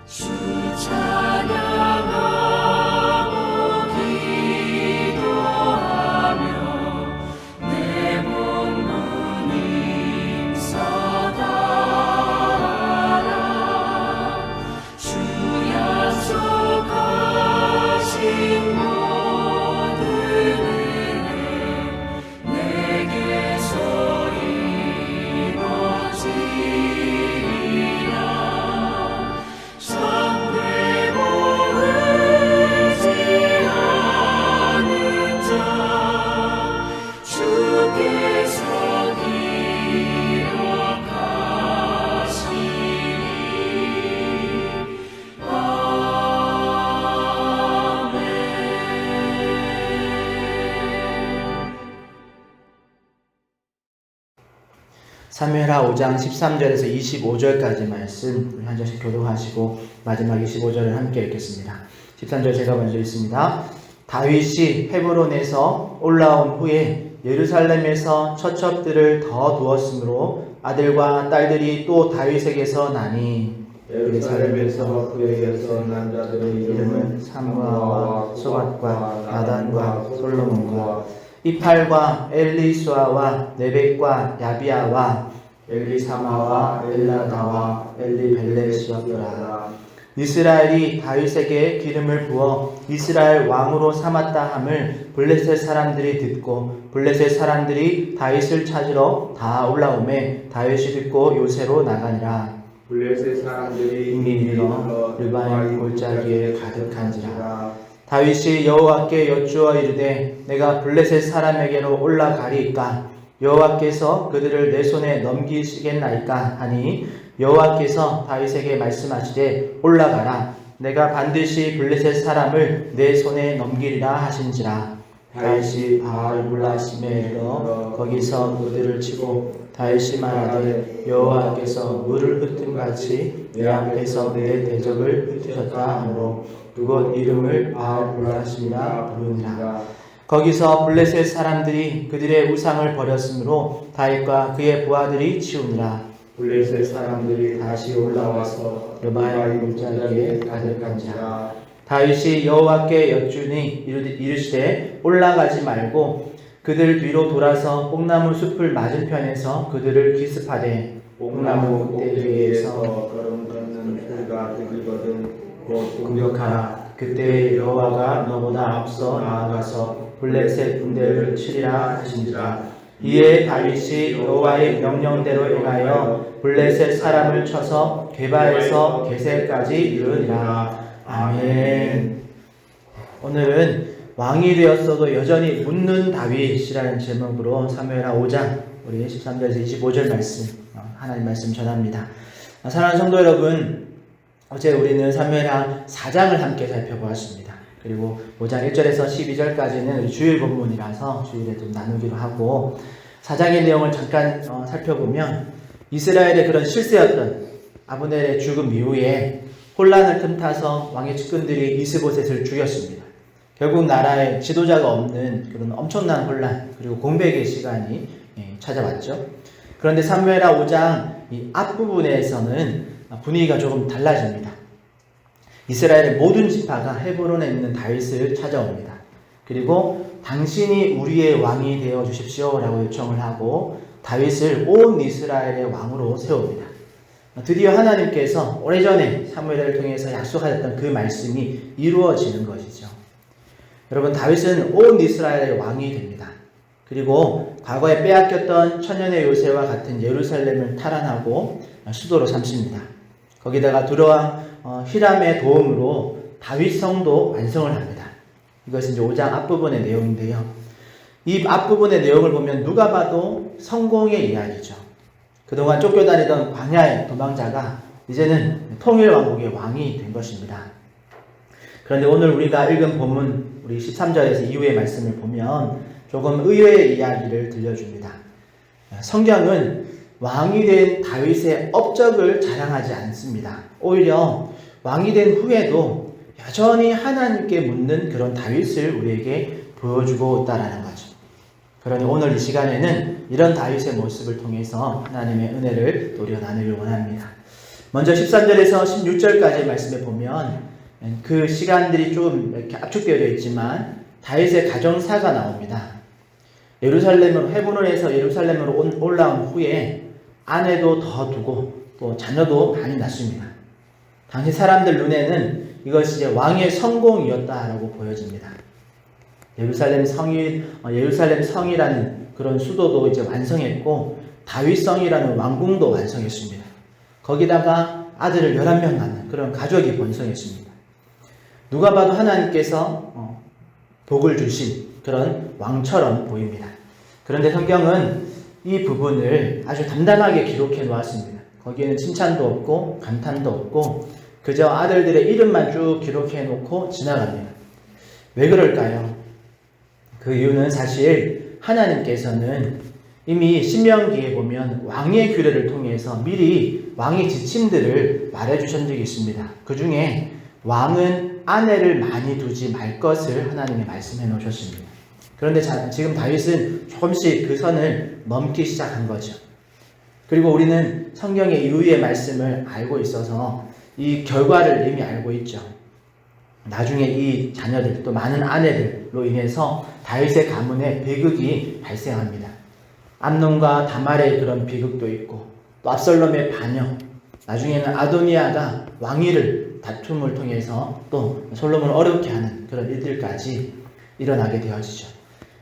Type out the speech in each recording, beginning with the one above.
주 찬양하고 기도하며 내 몸 힘써 다하라. 주 약속하신 모든 은혜 내게서 이루어지리라. 잠들고 의지하는 자 주께서 기억하시리. 사무엘하 5장 13절에서 25절까지 말씀 한 절씩 교독하시고 마지막 25절을 함께 읽겠습니다. 13절 제가 먼저 읽습니다. 다윗이 헤브론에서 올라온 후에 예루살렘에서 처첩들을 더 두었으므로 아들과 딸들이 또 다윗에게서 나니 예루살렘에서 그에게서 난 자들의 이름은 사무아와 소밧과 나단과 솔로몬과 이팔과 엘리수아와 네벡과 야비아와 엘리사마와 엘라다와 엘리벨렛이었더라. 이스라엘이 다윗에게 기름을 부어 이스라엘 왕으로 삼았다 함을 블레셋 사람들이 듣고 블레셋 사람들이 다윗을 찾으러 다 올라오매 다윗이 듣고 요새로 나가니라. 블레셋 사람들이 이미 이르러 르바임 골짜기에 가득한지라. 다윗이 여호와께 여쭈어 이르되 내가 블레셋 사람에게로 올라가리이까 여호와께서 그들을 내 손에 넘기시겠나이까 하니 여호와께서 다윗에게 말씀하시되 올라가라 내가 반드시 블레셋 사람을 내 손에 넘기리라 하신지라. 다윗이 바알물라심에 이르러 거기서 그들을 치고 다윗이 말하되 여호와께서 물을 흩음같이 내 앞에서 내 대적을 흩으셨다 하므로 그곳 이름을 바알물라심이라 부르니라. 거기서 블레셋 사람들이 그들의 우상을 버렸으므로 다윗과 그의 부하들이 치우니라. 블레셋 사람들이 다시 올라와서 르바임 골짜기에 가득한지라. 다윗이 여호와께 여쭈니 이르시되 올라가지 말고 그들 뒤로 돌아서 뽕나무 숲을 맞은편에서 그들을 기습하되 뽕나무 꼭대기에서 걸음 걷는 풀가 들리거든 곧 공격하라. 그때 여호와가 너보다 앞서 나아가서 블레셋 군대를 치리라 하신지라. 이에 다윗이 여호와의 명령대로 행하여 블레셋 사람을 쳐서 게바에서 게셀까지 이르니라. 아멘. 오늘은 왕이 되었어도 여전히 묻는 다윗이라는 제목으로 사무엘하 5장 우리 13절에서 25절 말씀 하나님 말씀 전합니다. 사랑하는 성도 여러분, 어제 우리는 사무엘하 4장을 함께 살펴보았습니다. 그리고 5장 1절에서 12절까지는 우리 주일 본문이라서 주일에 좀 나누기로 하고 4장의 내용을 잠깐 살펴보면 이스라엘의 그런 실세였던 아브넬의 죽음 이후에 혼란을 틈타서 왕의 측근들이 이스보셋을 죽였습니다. 결국 나라에 지도자가 없는 그런 엄청난 혼란 그리고 공백의 시간이 찾아왔죠. 그런데 사무엘하 5장 이 앞부분에서는 분위기가 조금 달라집니다. 이스라엘의 모든 지파가 헤브론에 있는 다윗을 찾아옵니다. 그리고 당신이 우리의 왕이 되어 주십시오 라고 요청을 하고 다윗을 온 이스라엘의 왕으로 세웁니다. 드디어 하나님께서 오래전에 사무엘을 통해서 약속하셨던 그 말씀이 이루어지는 것이죠. 여러분, 다윗은 온 이스라엘의 왕이 됩니다. 그리고 과거에 빼앗겼던 천년의 요새와 같은 예루살렘을 탈환하고 수도로 삼습니다. 거기다가 두로왕 히람의 도움으로 다윗 성도 완성을 합니다. 이것은 이제 5장 앞부분의 내용인데요. 이 앞부분의 내용을 보면 누가 봐도 성공의 이야기죠. 그동안 쫓겨다니던 광야의 도망자가 이제는 통일왕국의 왕이 된 것입니다. 그런데 오늘 우리가 읽은 본문 우리 13절에서 이후의 말씀을 보면 조금 의외의 이야기를 들려줍니다. 성경은 왕이 된 다윗의 업적을 자랑하지 않습니다. 오히려 왕이 된 후에도 여전히 하나님께 묻는 그런 다윗을 우리에게 보여주고 있다라는 거죠. 그러니 오늘 이 시간에는 이런 다윗의 모습을 통해서 하나님의 은혜를 도려 나누길 원합니다. 먼저 13절에서 16절까지 말씀에 보면 그 시간들이 좀 이렇게 압축되어 있지만 다윗의 가정사가 나옵니다. 예루살렘으로 헤브론에서 예루살렘으로 올라온 후에 아내도 더 두고 또 자녀도 많이 낳습니다. 당시 사람들 눈에는 이것이 이제 왕의 성공이었다라고 보여집니다. 예루살렘 성이라는 그런 수도도 이제 완성했고 다윗성이라는 왕궁도 완성했습니다. 거기다가 아들을 11명 낳는 그런 가족이 번성했습니다. 누가 봐도 하나님께서 복을 주신 그런 왕처럼 보입니다. 그런데 성경은 이 부분을 아주 담담하게 기록해 놓았습니다. 거기에는 칭찬도 없고 감탄도 없고 그저 아들들의 이름만 쭉 기록해 놓고 지나갑니다. 왜 그럴까요? 그 이유는 사실 하나님께서는 이미 신명기에 보면 왕의 규례를 통해서 미리 왕의 지침들을 말해주신 적이 있습니다. 그 중에 왕은 아내를 많이 두지 말 것을 하나님이 말씀해 놓으셨습니다. 그런데 지금 다윗은 조금씩 그 선을 넘기 시작한 거죠. 그리고 우리는 성경의 이후의 말씀을 알고 있어서 이 결과를 이미 알고 있죠. 나중에 이 자녀들 또 많은 아내들로 인해서 다윗의 가문에 비극이 발생합니다. 암논과 다말의 그런 비극도 있고 또 압살롬의 반역, 나중에는 아도니아가 왕위를 다툼을 통해서 또 솔로몬을 어렵게 하는 그런 일들까지 일어나게 되어지죠.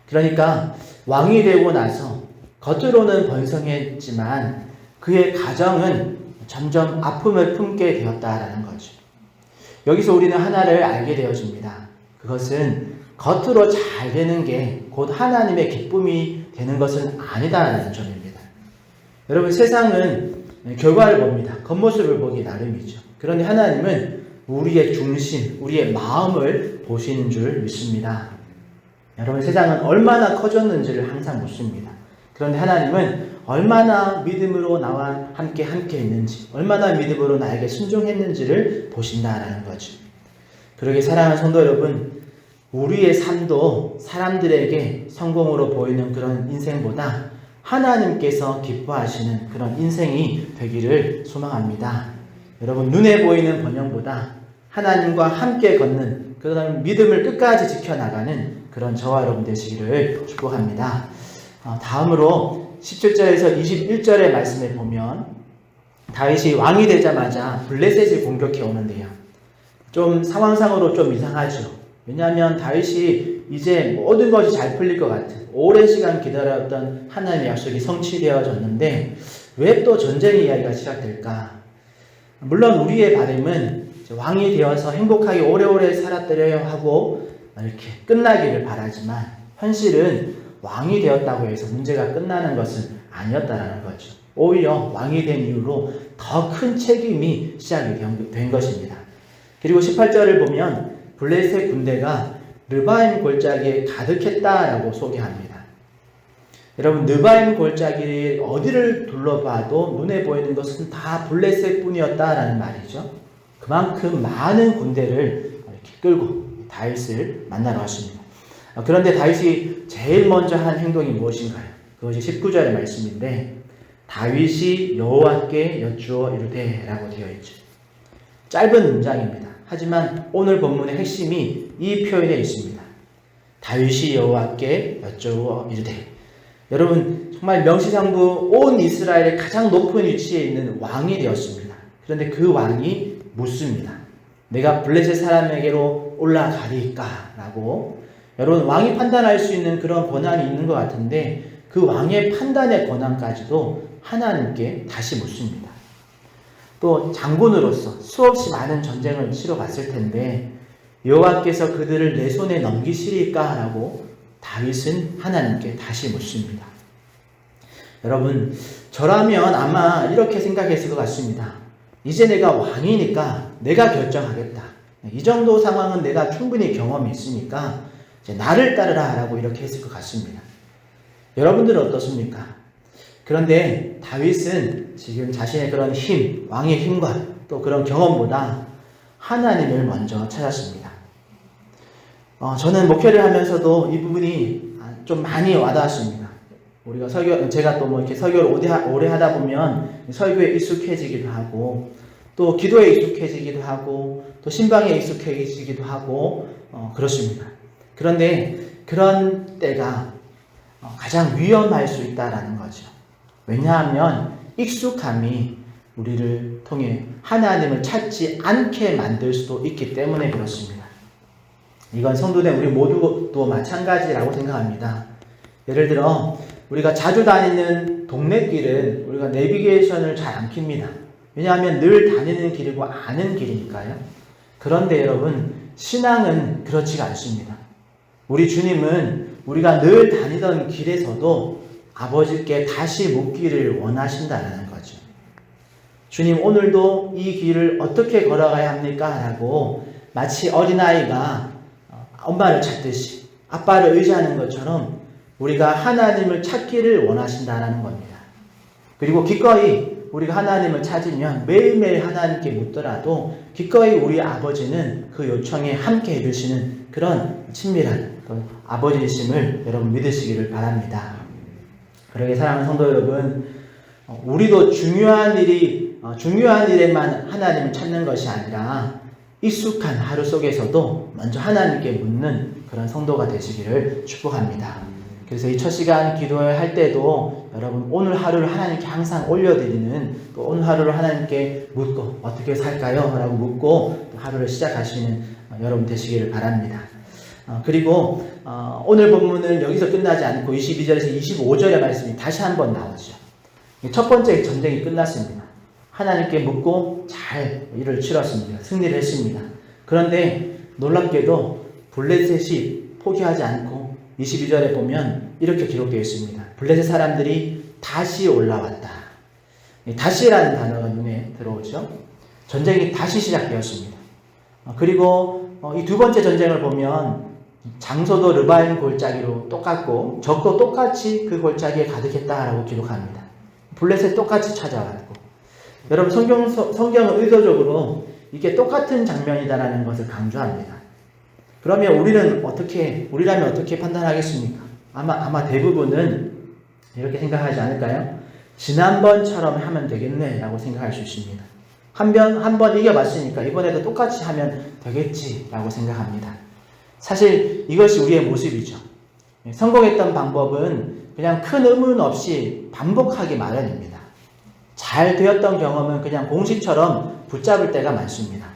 그러니까 왕이 되고 나서 겉으로는 번성했지만 그의 가정은 점점 아픔을 품게 되었다라는 거죠. 여기서 우리는 하나를 알게 되어집니다. 그것은 겉으로 잘 되는 게 곧 하나님의 기쁨이 되는 것은 아니다라는 점입니다. 여러분, 세상은 결과를 봅니다. 겉모습을 보기 나름이죠. 그런데 하나님은 우리의 중심, 우리의 마음을 보시는 줄 믿습니다. 여러분, 세상은 얼마나 커졌는지를 항상 묻습니다. 그런데 하나님은 얼마나 믿음으로 나와 함께 있는지, 얼마나 믿음으로 나에게 순종했는지를 보신다라는 거죠. 그러게 사랑하는 성도 여러분, 우리의 삶도 사람들에게 성공으로 보이는 그런 인생보다 하나님께서 기뻐하시는 그런 인생이 되기를 소망합니다. 여러분, 눈에 보이는 번영보다 하나님과 함께 걷는 그런 믿음을 끝까지 지켜나가는 그런 저와 여러분 되시기를 축복합니다. 다음으로 17절에서 21절의 말씀에 보면 다윗이 왕이 되자마자 블레셋을 공격해 오는데요. 좀 상황상으로 좀 이상하죠. 왜냐하면 다윗이 이제 모든 것이 잘 풀릴 것 같은 오랜 시간 기다렸던 하나님의 약속이 성취되어졌는데 왜 또 전쟁 이야기가 시작될까? 물론 우리의 바람은 왕이 되어서 행복하게 오래오래 살았더려 하고 이렇게 끝나기를 바라지만 현실은 왕이 되었다고 해서 문제가 끝나는 것은 아니었다라는 거죠. 오히려 왕이 된 이후로 더 큰 책임이 시작이 된 것입니다. 그리고 18절을 보면 블레셋 군대가 르바임 골짜기에 가득했다라고 소개합니다. 여러분, 르바임 골짜기 어디를 둘러봐도 눈에 보이는 것은 다 블레셋 뿐이었다라는 말이죠. 그만큼 많은 군대를 이렇게 끌고 다윗을 만나러 왔습니다. 그런데 다윗이 제일 먼저 한 행동이 무엇인가요? 그것이 19절의 말씀인데 다윗이 여호와께 여쭈어 이르되 라고 되어 있죠. 짧은 문장입니다. 하지만 오늘 본문의 핵심이 이 표현에 있습니다. 다윗이 여호와께 여쭈어 이르되. 여러분, 정말 명시상부 온 이스라엘의 가장 높은 위치에 있는 왕이 되었습니다. 그런데 그 왕이 묻습니다. 내가 블레셋 사람에게로 올라가리까? 라고. 여러분, 왕이 판단할 수 있는 그런 권한이 있는 것 같은데 그 왕의 판단의 권한까지도 하나님께 다시 묻습니다. 또 장군으로서 수없이 많은 전쟁을 치러봤을 텐데 여호와께서 그들을 내 손에 넘기시리까? 라고 다윗은 하나님께 다시 묻습니다. 여러분, 저라면 아마 이렇게 생각했을 것 같습니다. 이제 내가 왕이니까 내가 결정하겠다. 이 정도 상황은 내가 충분히 경험이 있으니까 이제 나를 따르라 라고 이렇게 했을 것 같습니다. 여러분들은 어떻습니까? 그런데 다윗은 지금 자신의 그런 힘, 왕의 힘과 또 그런 경험보다 하나님을 먼저 찾았습니다. 저는 목회를 하면서도 이 부분이 좀 많이 와닿았습니다. 제가 또 뭐 이렇게 설교를 오래 하다 보면 설교에 익숙해지기도 하고 또 기도에 익숙해지기도 하고 또 신방에 익숙해지기도 하고 그렇습니다. 그런데 그런 때가 가장 위험할 수 있다라는 거죠. 왜냐하면 익숙함이 우리를 통해 하나님을 찾지 않게 만들 수도 있기 때문에 그렇습니다. 이건 성도된 우리 모두도 마찬가지라고 생각합니다. 예를 들어 우리가 자주 다니는 동네 길은 우리가 내비게이션을 잘 안 킵니다. 왜냐하면 늘 다니는 길이고 아는 길이니까요. 그런데 여러분, 신앙은 그렇지가 않습니다. 우리 주님은 우리가 늘 다니던 길에서도 아버지께 다시 묻기를 원하신다는 거죠. 주님, 오늘도 이 길을 어떻게 걸어가야 합니까? 라고 마치 어린아이가 엄마를 찾듯이 아빠를 의지하는 것처럼 우리가 하나님을 찾기를 원하신다는 겁니다. 그리고 기꺼이 우리가 하나님을 찾으면 매일매일 하나님께 묻더라도 기꺼이 우리 아버지는 그 요청에 함께 해주시는 그런 친밀한 아버지이심을 여러분 믿으시기를 바랍니다. 그러게 사랑하는 성도 여러분, 우리도 중요한 일에만 하나님을 찾는 것이 아니라 익숙한 하루 속에서도 먼저 하나님께 묻는 그런 성도가 되시기를 축복합니다. 그래서 이 첫 시간 기도를 할 때도 여러분 오늘 하루를 하나님께 항상 올려드리는, 또 오늘 하루를 하나님께 묻고 어떻게 살까요? 라고 묻고 또 하루를 시작하시는 여러분 되시기를 바랍니다. 그리고 오늘 본문은 여기서 끝나지 않고 22절에서 25절의 말씀이 다시 한번 나오죠. 첫 번째 전쟁이 끝났습니다. 하나님께 묻고 잘 일을 치렀습니다. 승리를 했습니다. 그런데 놀랍게도 블레셋이 포기하지 않고 22절에 보면 이렇게 기록되어 있습니다. 블레셋 사람들이 다시 올라왔다. 다시라는 단어가 눈에 들어오죠. 전쟁이 다시 시작되었습니다. 그리고 이 두 번째 전쟁을 보면 장소도 르바임 골짜기로 똑같고 적도 똑같이 그 골짜기에 가득했다라고 기록합니다. 블레셋 똑같이 찾아왔고, 여러분 성경은 의도적으로 이게 똑같은 장면이다라는 것을 강조합니다. 그러면 우리라면 어떻게 판단하겠습니까? 아마 대부분은 이렇게 생각하지 않을까요? 지난번처럼 하면 되겠네 라고 생각할 수 있습니다. 한 번 이겨봤으니까 이번에도 똑같이 하면 되겠지 라고 생각합니다. 사실 이것이 우리의 모습이죠. 성공했던 방법은 그냥 큰 의문 없이 반복하기 마련입니다. 잘 되었던 경험은 그냥 공식처럼 붙잡을 때가 많습니다.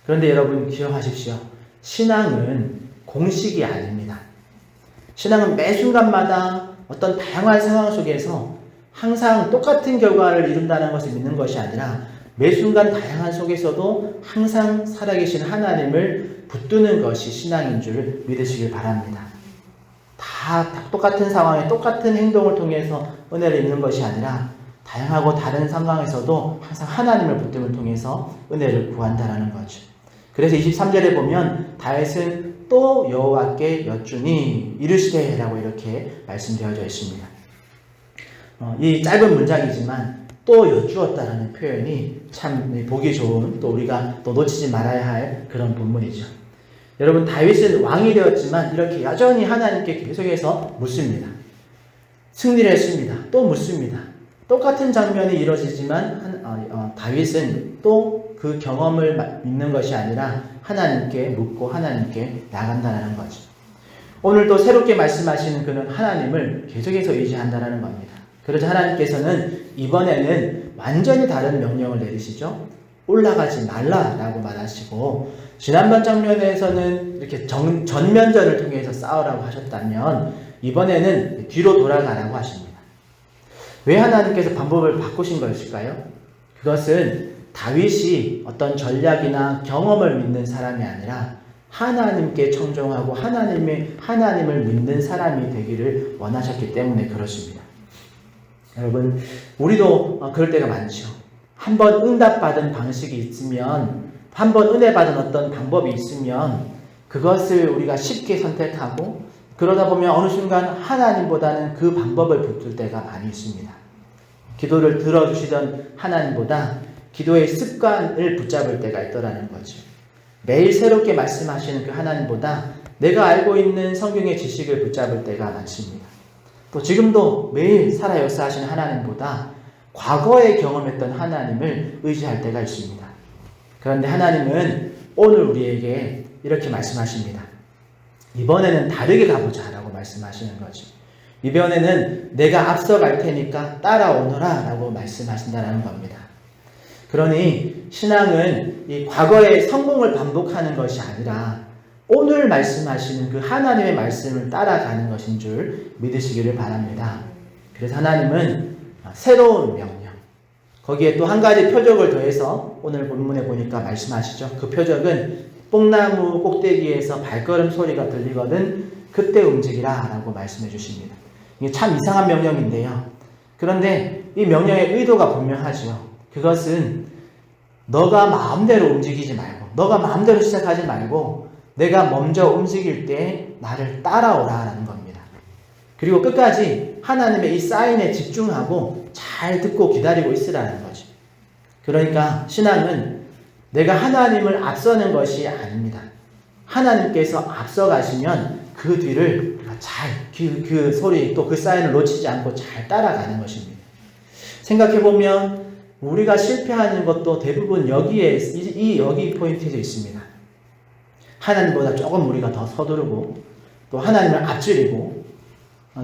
그런데 여러분 기억하십시오. 신앙은 공식이 아닙니다. 신앙은 매 순간마다 어떤 다양한 상황 속에서 항상 똑같은 결과를 이룬다는 것을 믿는 것이 아니라 매 순간 다양한 속에서도 항상 살아계신 하나님을 붙드는 것이 신앙인 줄 믿으시길 바랍니다. 다 똑같은 상황에 똑같은 행동을 통해서 은혜를 입는 것이 아니라 다양하고 다른 상황에서도 항상 하나님을 붙듦을 통해서 은혜를 구한다는 거죠. 그래서 23절에 보면 다윗은 또 여호와께 여쭈니 이르시되 라고 이렇게 말씀되어져 있습니다. 이 짧은 문장이지만 또 여쭈었다라는 표현이 참 보기 좋은, 또 우리가 또 놓치지 말아야 할 그런 본문이죠. 여러분, 다윗은 왕이 되었지만 이렇게 여전히 하나님께 계속해서 묻습니다. 승리를 했습니다. 또 묻습니다. 똑같은 장면이 이루어지지만 다윗은 또 그 경험을 믿는 것이 아니라 하나님께 묻고 하나님께 나간다는 거죠. 오늘 또 새롭게 말씀하시는 그는 하나님을 계속해서 의지한다는 겁니다. 그러자 하나님께서는 이번에는 완전히 다른 명령을 내리시죠. 올라가지 말라라고 말하시고, 지난번 장면에서는 이렇게 전면전을 통해서 싸우라고 하셨다면 이번에는 뒤로 돌아가라고 하십니다. 왜 하나님께서 방법을 바꾸신 것일까요? 그것은 다윗이 어떤 전략이나 경험을 믿는 사람이 아니라 하나님께 청종하고 하나님을 믿는 사람이 되기를 원하셨기 때문에 그렇습니다. 여러분, 우리도 그럴 때가 많죠. 한번 응답받은 방식이 있으면, 한번 은혜 받은 어떤 방법이 있으면 그것을 우리가 쉽게 선택하고, 그러다 보면 어느 순간 하나님보다는 그 방법을 붙들 때가 많이 있습니다. 기도를 들어주시던 하나님보다 기도의 습관을 붙잡을 때가 있더라는 거죠. 매일 새롭게 말씀하시는 그 하나님보다 내가 알고 있는 성경의 지식을 붙잡을 때가 많습니다. 또 지금도 매일 살아 역사하시는 하나님보다 과거에 경험했던 하나님을 의지할 때가 있습니다. 그런데 하나님은 오늘 우리에게 이렇게 말씀하십니다. 이번에는 다르게 가보자 라고 말씀하시는 거죠. 이번에는 내가 앞서갈 테니까 따라오너라 라고 말씀하신다는 겁니다. 그러니 신앙은 이 과거의 성공을 반복하는 것이 아니라 오늘 말씀하시는 그 하나님의 말씀을 따라가는 것인 줄 믿으시기를 바랍니다. 그래서 하나님은 새로운 명령, 거기에 또 한 가지 표적을 더해서 오늘 본문에 보니까 말씀하시죠. 그 표적은 뽕나무 꼭대기에서 발걸음 소리가 들리거든 그때 움직이라 라고 말씀해 주십니다. 이게 참 이상한 명령인데요. 그런데 이 명령의 의도가 분명하죠. 그것은 너가 마음대로 움직이지 말고, 너가 마음대로 시작하지 말고 내가 먼저 움직일 때 나를 따라오라 라는 겁니다. 그리고 끝까지 하나님의 이 사인에 집중하고 잘 듣고 기다리고 있으라는 거죠. 그러니까 신앙은 내가 하나님을 앞서는 것이 아닙니다. 하나님께서 앞서가시면 그 뒤를 잘 그 소리 또 그 사인을 놓치지 않고 잘 따라가는 것입니다. 생각해보면 우리가 실패하는 것도 대부분 여기에 여기 포인트에 있습니다. 하나님보다 조금 우리가 더 서두르고 또 하나님을 앞지르고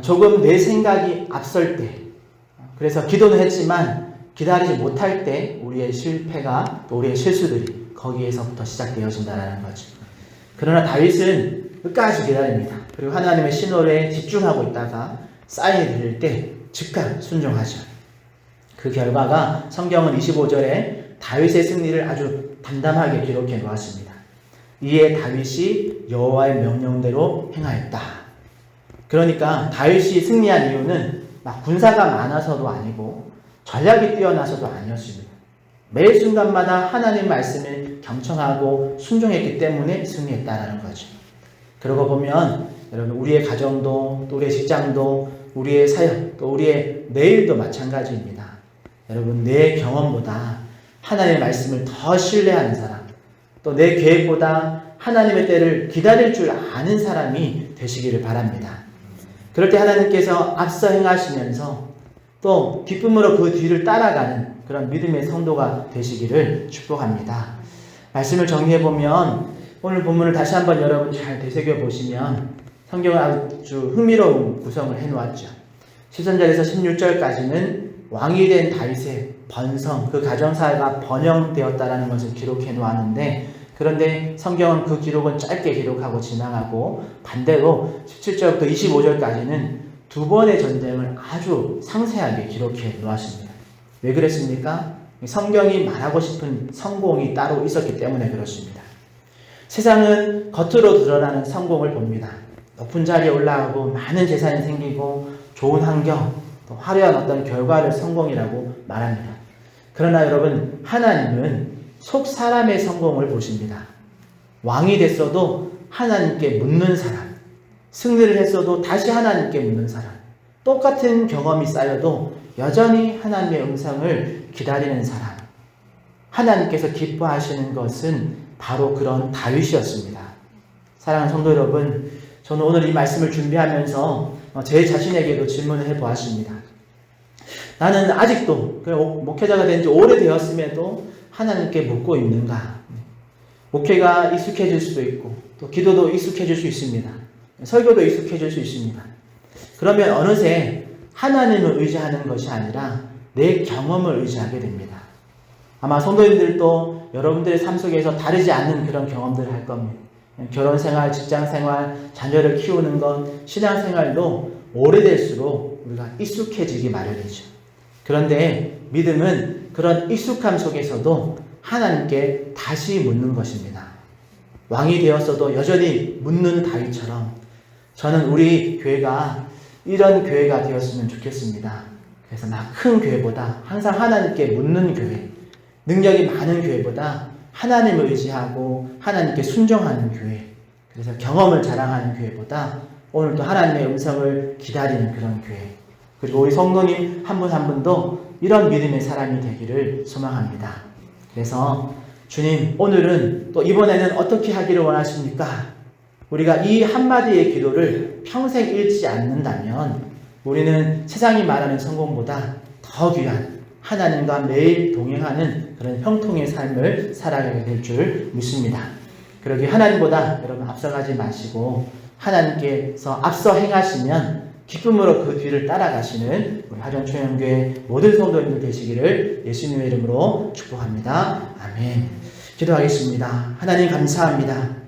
조금 내 생각이 앞설 때, 그래서 기도는 했지만 기다리지 못할 때 우리의 실패가 또 우리의 실수들이 거기에서부터 시작되어진다는 거죠. 그러나 다윗은 끝까지 기다립니다. 그리고 하나님의 신호에 집중하고 있다가 사인이 들릴 때 즉각 순종하죠. 그 결과가 성경은 25절에 다윗의 승리를 아주 담담하게 기록해 놓았습니다. 이에 다윗이 여호와의 명령대로 행하였다. 그러니까 다윗이 승리한 이유는 막 군사가 많아서도 아니고 전략이 뛰어나서도 아니었습니다. 매 순간마다 하나님 말씀에 경청하고 순종했기 때문에 승리했다라는 거죠. 그러고 보면 여러분 우리의 가정도 또 우리의 직장도 우리의 사역 또 우리의 내일도 마찬가지입니다. 여러분 내 경험보다 하나님의 말씀을 더 신뢰하는 사람, 또 내 계획보다 하나님의 때를 기다릴 줄 아는 사람이 되시기를 바랍니다. 그럴 때 하나님께서 앞서 행하시면서 또 기쁨으로 그 뒤를 따라가는 그런 믿음의 성도가 되시기를 축복합니다. 말씀을 정리해보면 오늘 본문을 다시 한번 여러분 잘 되새겨보시면 성경은 아주 흥미로운 구성을 해놓았죠. 13절에서 16절까지는 왕이 된 다윗의 번성, 그 가정사가 번영되었다라는 것을 기록해 놓았는데, 그런데 성경은 그 기록은 짧게 기록하고 지나가고 반대로 17절부터 25절까지는 두 번의 전쟁을 아주 상세하게 기록해 놓았습니다. 왜 그랬습니까? 성경이 말하고 싶은 성공이 따로 있었기 때문에 그렇습니다. 세상은 겉으로 드러나는 성공을 봅니다. 높은 자리에 올라가고 많은 재산이 생기고 좋은 환경, 또 화려한 어떤 결과를 성공이라고 말합니다. 그러나 여러분, 하나님은 속 사람의 성공을 보십니다. 왕이 됐어도 하나님께 묻는 사람, 승리를 했어도 다시 하나님께 묻는 사람, 똑같은 경험이 쌓여도 여전히 하나님의 음성을 기다리는 사람, 하나님께서 기뻐하시는 것은 바로 그런 다윗이었습니다. 사랑하는 성도 여러분, 저는 오늘 이 말씀을 준비하면서 제 자신에게도 질문을 해보았습니다. 나는 아직도 목회자가 된 지 오래되었음에도 하나님께 묻고 있는가? 목회가 익숙해질 수도 있고 또 기도도 익숙해질 수 있습니다. 설교도 익숙해질 수 있습니다. 그러면 어느새 하나님을 의지하는 것이 아니라 내 경험을 의지하게 됩니다. 아마 성도님들도 여러분들의 삶 속에서 다르지 않는 그런 경험들을 할 겁니다. 결혼생활, 직장생활, 자녀를 키우는 것, 신앙생활도 오래될수록 우리가 익숙해지기 마련이죠. 그런데 믿음은 그런 익숙함 속에서도 하나님께 다시 묻는 것입니다. 왕이 되었어도 여전히 묻는 다윗처럼 저는 우리 교회가 이런 교회가 되었으면 좋겠습니다. 그래서 막 큰 교회보다 항상 하나님께 묻는 교회, 능력이 많은 교회보다 하나님을 의지하고 하나님께 순종하는 교회, 그래서 경험을 자랑하는 교회보다 오늘도 하나님의 음성을 기다리는 그런 교회, 그리고 우리 성도님 한 분 한 분도 이런 믿음의 사람이 되기를 소망합니다. 그래서 주님, 오늘은 또 이번에는 어떻게 하기를 원하십니까? 우리가 이 한마디의 기도를 평생 잃지 않는다면 우리는 세상이 말하는 성공보다 더 귀한 하나님과 매일 동행하는 그런 형통의 삶을 살아가게 될 줄 믿습니다. 그러기 하나님보다 여러분 앞서가지 마시고 하나님께서 앞서 행하시면 기쁨으로 그 뒤를 따라가시는 우리 하전초연교회 모든 성도님들 되시기를 예수님의 이름으로 축복합니다. 아멘. 기도하겠습니다. 하나님 감사합니다.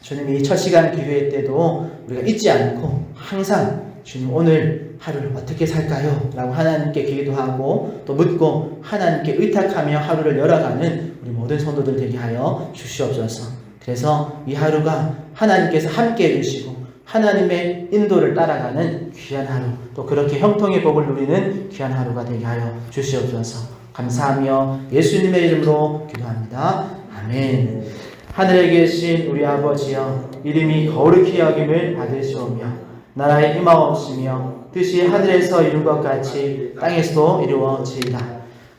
주님 이 첫 시간 기도회 때도 우리가 잊지 않고 항상 주님 오늘 하루를 어떻게 살까요? 라고 하나님께 기도하고 또 묻고 하나님께 의탁하며 하루를 열어가는 우리 모든 성도들 되게 하여 주시옵소서. 그래서 이 하루가 하나님께서 함께 해주시고 하나님의 인도를 따라가는 귀한 하루, 또 그렇게 형통의 복을 누리는 귀한 하루가 되게 하여 주시옵소서. 감사하며 예수님의 이름으로 기도합니다. 아멘. 하늘에 계신 우리 아버지여, 이름이 거룩히 여김을 받으시오며 나라의 임하옵시며 뜻이 하늘에서 이룬 것 같이 땅에서도 이루어지이다.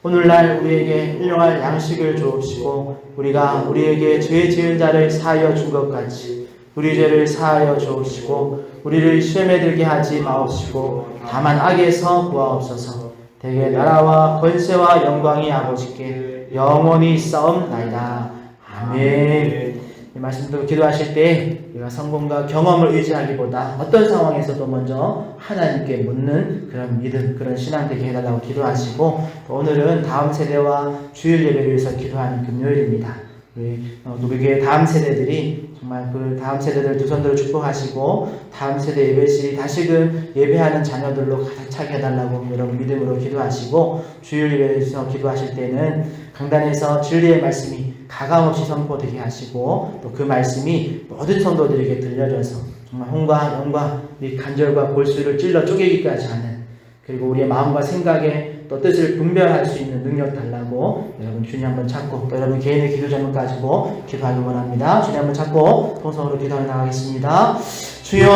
오늘날 우리에게 일용할 양식을 주옵시고 우리가 우리에게 죄 지은 자를 사하여 준 것 같이 우리 죄를 사하여 주옵시고 우리를 시험에 들게 하지 마옵시고 다만 악에서 구하옵소서. 대개 나라와 권세와 영광이 아버지께 영원히 있사옵나이다. 아멘. 이 말씀도 기도하실 때 우리가 성공과 경험을 의지하기보다 어떤 상황에서도 먼저 하나님께 묻는 그런 믿음, 그런 신앙 되게 해달라고 기도하시고, 오늘은 다음 세대와 주일 예배를 위해서 기도하는 금요일입니다. 우리 교회 다음 세대들이 정말 그 다음 세대들 두 손으로 축복하시고 다음 세대 예배실이 다시금 예배하는 자녀들로 가득 차게 해달라고 여러분 믿음으로 기도하시고, 주일 예배에서 기도하실 때는 강단에서 진리의 말씀이 가감없이 선포되게 하시고 또 그 말씀이 모든 성도들에게 들려져서 정말 혼과 영과 이 간절과 골수를 찔러 쪼개기까지 하는, 그리고 우리의 마음과 생각에 또 뜻을 분별할 수 있는 능력 달라고 여러분 주님 한번 찾고 또 여러분 개인의 기도 제목 가지고 기도하기 원합니다. 주님 한번 찾고 통성으로 기도해 나가겠습니다. 주여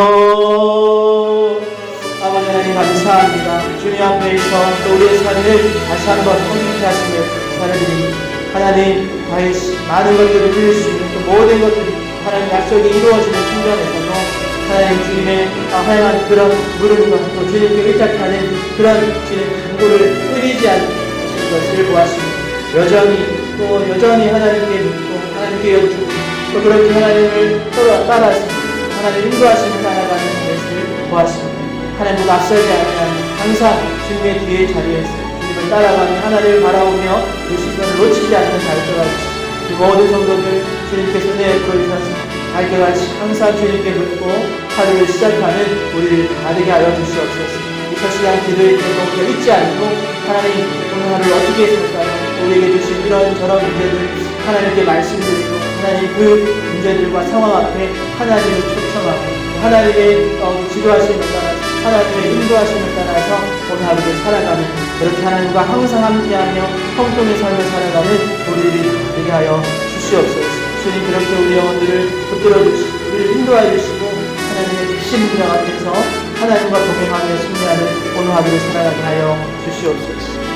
아버지 하나님 감사합니다. 주님 앞에서 또 우리의 삶을 다시 한번 통쾌하게 하시며 살아드립니다. 하나님 다시 많은 것들을 드릴 수 있는 그 모든 것들이 하나님 약속이 이루어지는 순간에서도 하나님 주님의 하나님 그런 물음과 또 주님께 의탁하는 그런 주님의 간구를 끊이지 않는 것을 보았습니다. 여전히 하나님께 믿고 하나님께 여쭈고 또 그렇게 하나님을 서로 따라서 하나님 인도하시는 따라가는 것을 보았습니다. 하나님보다 앞서지 않으면 항상 주님의 뒤에 자리에서 주님을 따라가는 하나님을 바라보며 그 시선을 놓치지 않는 발걸같이 그 모든 성도들 주님께서 은혜에 보여주셔서 발걸같이 항상 주님께 묻고 하루를 시작하는 우리를 다르게 하여 주시옵소서. 이 첫 시간 기도의 때도 우리가 잊지 않고 하나님 오늘 하루를 어떻게 살까요? 우리에게 주신 이런저런 문제들 하나님께 말씀드리고 하나님 그 문제들과 상황 앞에 하나님을 초청하고 하나님의 지도하심을 따라서 하나님의 인도하심을 따라서 오늘 하루를 살아가는, 그렇게 하나님과 항상 함께하며 형통의 삶을 살아가는 우리들이 되게 하여 주시옵소서. 주님 그렇게 우리 영혼들을 붙들어 주시고 우리를 인도하여 주시고 하나님의 크신 능력 앞에서 하나님과 동행하며 승리하는 오늘 하루를 살아가게 하여 주시옵소서.